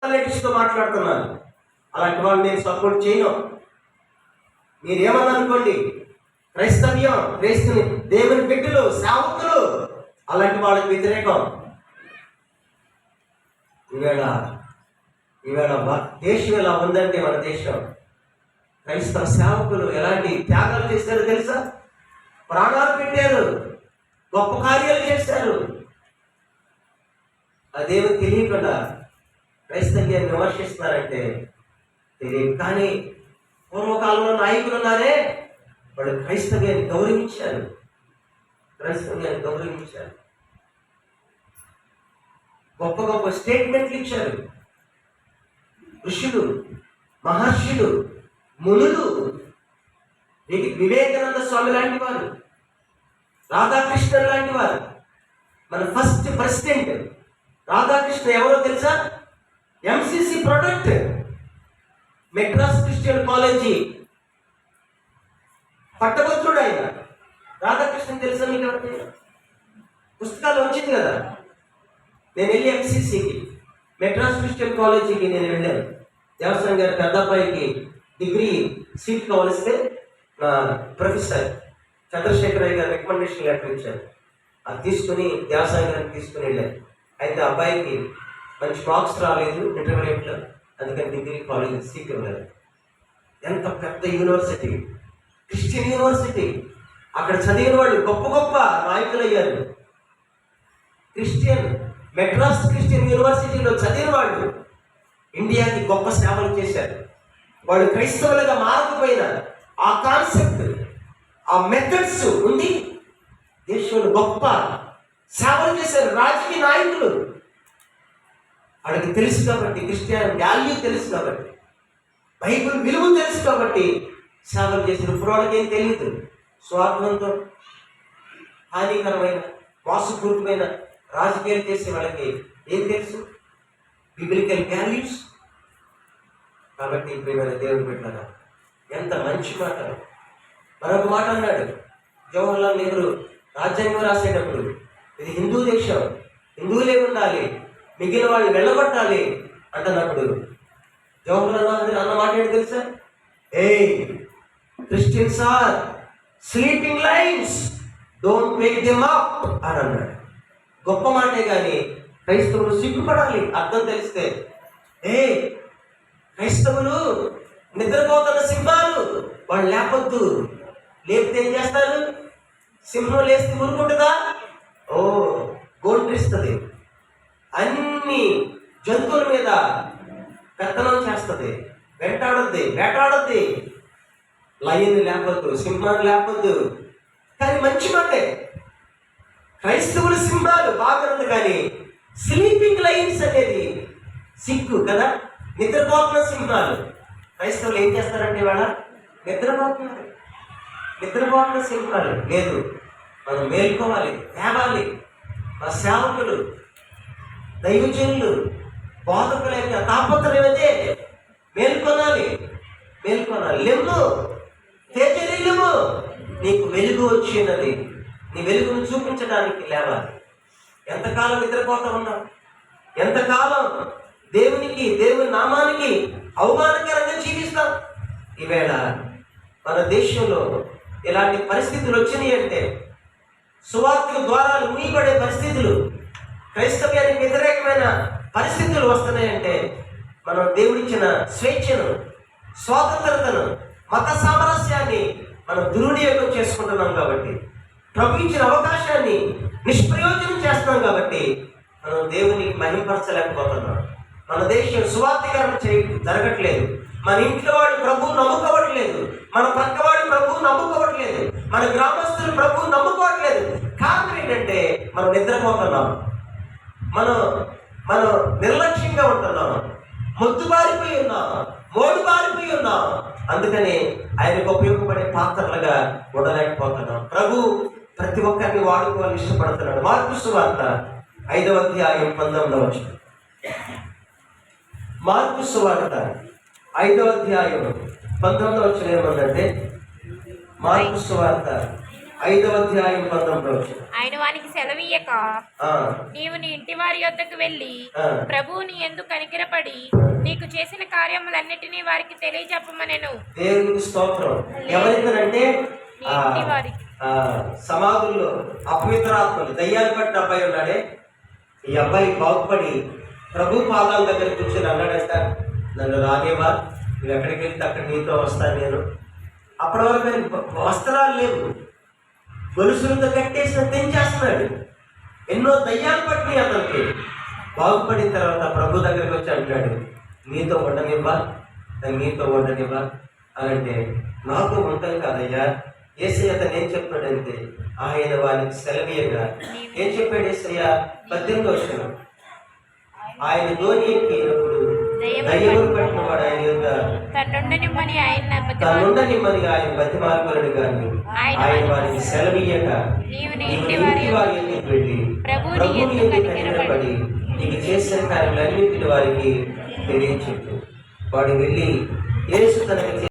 తో మాట్లాడుతున్నాను. అలాంటి వాళ్ళు నేను సపోర్ట్ చేయను. మీరేమన్నా అనుకోండి, క్రైస్తవ్యం, క్రైస్తుని దేవుని బిడ్డలు, సేవకులు అలాంటి వాళ్ళకి వ్యతిరేకం. ఈవేళ దేశం ఎలా ఉందంటే, మన దేశం క్రైస్తవ సేవకులు ఎలాంటి త్యాగాలు చేశారో తెలుసా? ప్రాణాలు పెట్టారు, గొప్ప కార్యాలు చేశారు. అదేమో తెలియకుండా క్రైస్తవ్యాన్ని విమర్శిస్తున్నారంటే తెలియదు. కానీ పూర్వకాలంలో నాయకులు ఉన్నారే, వాళ్ళు క్రైస్తవ్యాన్ని గౌరవించారు, క్రైస్తవ్యాన్ని గౌరవించారు, గొప్ప గొప్ప స్టేట్మెంట్లు ఇచ్చారు. ఋషులు, మహర్షులు, మునులు, వివేకానంద స్వామి లాంటి వారు, రాధాకృష్ణ లాంటి వారు. మన ఫస్ట్ ప్రెసిడెంట్ రాధాకృష్ణ ఎవరో తెలుసా? MCC product, Madras Christian college పట్టభద్రుడు ఆయన. రాధాకృష్ణ తెలుసా మీకు? పుస్తకాలు వచ్చింది కదా. నేను వెళ్ళి ఎంసీసీకి, మెడ్రాస్ క్రిస్టియన్ కాలేజీకి నేను వెళ్ళాను. దేవస్థానం గారి పెద్ద అబ్బాయికి డిగ్రీ సీట్ కావలిస్తే నా ప్రొఫెసర్ చంద్రశేఖరయ్య గారు రికమెండేషన్ లెటర్ ఇచ్చారు. అది తీసుకుని దేవస్థానం గారిని తీసుకుని వెళ్ళాను. అయితే అబ్బాయికి మంచి మార్క్స్ రాలేదు ఇంటర్మీడియట్లో, అందుకని డిగ్రీ కాలేజ్ సీట్ ఇవ్వలేదు. ఎంత పెద్ద యూనివర్సిటీ, క్రిస్టియన్ యూనివర్సిటీ. అక్కడ చదివిన వాళ్ళు గొప్ప గొప్ప నాయకులు అయ్యారు. మెడ్రాస్ క్రిస్టియన్ యూనివర్సిటీలో చదివిన వాళ్ళు ఇండియాకి గొప్ప సేవలు చేశారు. వాళ్ళు క్రైస్తవులుగా మారకపోయినా ఆ కాన్సెప్ట్, ఆ మెథడ్స్ ఉంది, దేశంలో గొప్ప సేవలు చేశారు. రాజకీయ నాయకులు, వాళ్ళకి తెలుసు కాబట్టి, క్రిస్టియన్ వాల్యూ తెలుసు కాబట్టి, బైబిల్ విలువ తెలుసు కాబట్టి సేవలు చేశారు. ఇప్పుడు వాళ్ళకి ఏం తెలియదు. స్వార్థంతో హానికరమైన, మోసపూరితమైన రాజకీయాలు చేసే వాళ్ళకి ఏం తెలుసు? Biblical values. కాబట్టి ఇప్పుడు దేవుని పెట్టారా, ఎంత మంచి మాట. మరొక మాట అన్నాడు జవహర్లాల్ నెహ్రూ రాజ్యాంగం రాసేటప్పుడు, ఇది హిందూ దేశం, హిందువులే ఉండాలి, మిగిలిన వాళ్ళు వెళ్ళగొట్టాలి అంటున్నప్పుడు జవహర్లాల్ నెహ్రూ అన్న మాట ఏంటి తెలుసా? Christians are sleeping lions, don't wake them up అని అన్నాడు. గొప్ప మాటే, కానీ క్రైస్తవులు సిగ్గుపడాలి అర్థం తెలిస్తే. క్రైస్తవులు నిద్రపోతున్న సింహాలు, వాళ్ళు లేపొద్దు. లేపితే ఏం చేస్తారు? సింహం లేస్తే ఊరుకుంటుందా? గోంట్రిస్తుంది, అన్ని జంతువుల మీద పెత్తనం చేస్తుంది, వేటాడద్ది. లయన్ లేపొద్దు, సింహాన్ని లేపొద్దు. కానీ మంచి మాటే, క్రైస్తవుల సింహాలు బాగుంది, కానీ స్లీపింగ్ లైన్స్ అనేది సిగ్గు కదా. నిద్రపోతున్న సింహాలు. క్రైస్తవులు ఏం చేస్తారంటే ఇవాళ నిద్రపోతున్న సింహాలు. లేదు, మనం మేల్కోవాలి, తేవాలి. మా సేవకులు, దైవజనులు, బోధకుల యొక్క తాపత్రయం అదే. మేల్కొనాలి. లెమ్ము, తేజరిల్లుము, నీకు వెలుగు వచ్చినది, నీ వెలుగును చూపించడానికి లేవాలి. ఎంతకాలం నిద్రపోతా ఉన్నాం? ఎంతకాలం దేవుని నామానికి అవమానకరంగా జీవిస్తాం? ఈవేళ మన దేశంలో ఇలాంటి పరిస్థితులు వచ్చినాయి అంటే, సువార్తల ద్వారాలు మూయబడే పరిస్థితులు, క్రైస్తవ్యానికి వ్యతిరేకమైన పరిస్థితులు వస్తున్నాయంటే, మనం దేవుడిచ్చిన స్వేచ్ఛను, స్వాతంత్రతను, మత సామరస్యాన్ని మనం దుర్వినియోగం చేసుకుంటున్నాం కాబట్టి, ప్రభు ఇచ్చిన అవకాశాన్ని నిష్ప్రయోజనం చేస్తున్నాం కాబట్టి మనం దేవునికి మహిమపరచలేకపోతున్నాం. మన దేశం సువార్తీకరణ జరగట్లేదు. మన ఇంట్లో వాడు ప్రభువు నమ్ముకోవట్లేదు, మన పక్కవాడు ప్రభువు నమ్ముకోవట్లేదు, మన గ్రామస్తులు ప్రభువు నమ్ముకోవట్లేదు. కారణం ఏంటంటే మనం నిద్రపోతున్నాం, మనం నిర్లక్ష్యంగా ఉంటున్నాం, మొద్దుబారిపోయి ఉన్నాం, మోడుబారిపోయి ఉన్నాం. అందుకని ఆయనకు ఉపయోగపడే పాత్రలుగా ఉండలేకపోతున్నాం. ప్రభు ప్రతి ఒక్కరిని వాడుకోవాలని ఇష్టపడుతున్నాడు. మార్కు సువార్త 5వ అధ్యాయం 19వ వచనం. మార్కు సువార్త 5వ అధ్యాయం 19వ వచనం ఏమంటే, మార్కు సువార్త 5వ అధ్యాయం 19వ వచనం. ఆయన వానికి సెలవీయక ఆ, నీవు నీ ఇంటి వారి యొద్దకు వెళ్ళి ఆ. ప్రభువు నీ యందు కనికరపడి నీకు చేసిన కార్యములన్నిటినీ వారికి తెలియజెప్పమనెను. దేవునికి స్తోత్రం. ఎవరిద్దరంటే నీ ఇంటి వారికి. సమాధుల్లో అపవిత్రాత్మలు దయ్యాలు పట్టిన అబ్బాయి ఉన్నాడే, ఈ అబ్బాయి బాగుపడి ప్రభు పాదాల దగ్గర కూర్చొని అన్నాడంట, నన్ను రాగేవా, నువ్వు ఎక్కడికి వెళ్తే అక్కడ నీతో వస్తాను నేను. అప్పటి వరకు ఆయనకు వస్త్రాలు లేవు, గొలుసులతో కట్టేసిన తెంచేస్తున్నాడు. ఎన్నో దయ్యాలు పట్టినాయి అతనికి. బాగుపడిన తర్వాత ప్రభు దగ్గరికి వచ్చి అంటున్నాడు, నీతో ఉండనివ్వా, నేను నీతో ఉండనివ్వా అని అంటే, నాతో ఉంటాను కాదయ్యా యేసయ్య. అతను ఏం చెప్పాడంటే, ఆయన వారికి సెలవీయగా ఏం చెప్పాడు యేసయ్య? 18వ వచనం. ఆయన ధోని ఎక్కినప్పుడు దయ్యములు పట్టిన వాడు ఆయన యొక్క తన్నుండనిమ్మని ఆయన బతిమాలుకొనడు కానీ ఆయన వారికి సెలవీయక నీవు నీ నీవు ఇంటి ఇంటి వారి ఎందుకు వెళ్ళి ప్రభువు నీ ప్రభువుని యందు ఎందుకు కనికరపడి కనికరపడి నీకు చేసిన కార్యములన్నింటిని వారికి తెలియచెప్పు. వాడు వెళ్ళి యేసు తనకి